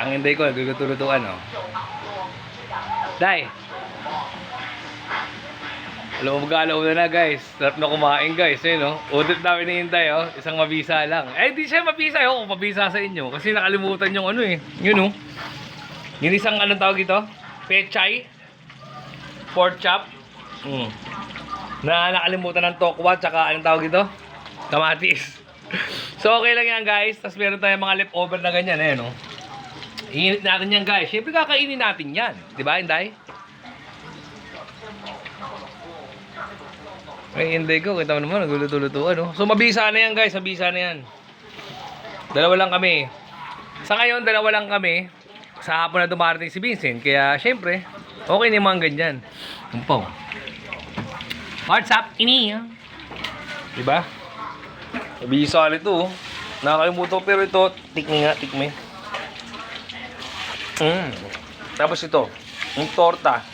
Ang Inday ko, nagluluto-lutuan, oh. Day! Alam mo, magkalaw na guys. Sarap na kumain, guys. Eh, no? Udit namin ni Inday, oh. Isang mabisa lang. Eh, di siya mabisa, oh. Kung mabisa sa inyo. Kasi nakalimutan yung ano, eh. Yun, oh. Yun isang, anong tawag ito? Pechay. Pork chop. Na nakalimutan ng tokwa. Tsaka, anong tawag ito? Kamatis. So, okay lang yan, guys. Tapos meron tayong mga leftover na ganyan, eh, no? Iinit natin yan, guys. Siyempre, kakainin natin yan. Diba, Inday? Ay, Inday ko. Kita mo naman, nagluluto-lutuan, no? So, mabisa na yan, guys. Mabisa na yan. Dalawa lang kami. Sa ngayon, dalawa lang kami. Sa hapon na dumarating si Vincent. Kaya, siyempre, okay na yung mga ganyan. Umpaw. What's up, ini? Diba? Mabisa ito, oh. Nakakalimutan ko, pero ito, tikmi nga, tikmi. Tapos ito, yung torta.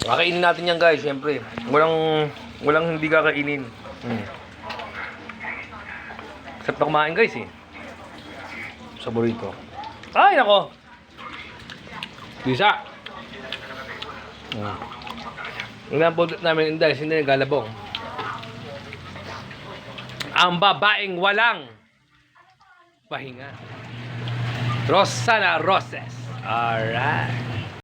Kakainin natin yan, guys, syempre. Walang hindi kakainin. Sarap na kumain, guys, eh. Saborito. Ay, nako. Bisa. Yung napundot namin, dahil hindi naglalabong. Ang babaeng walang pahinga. Rosana Roses. Alright.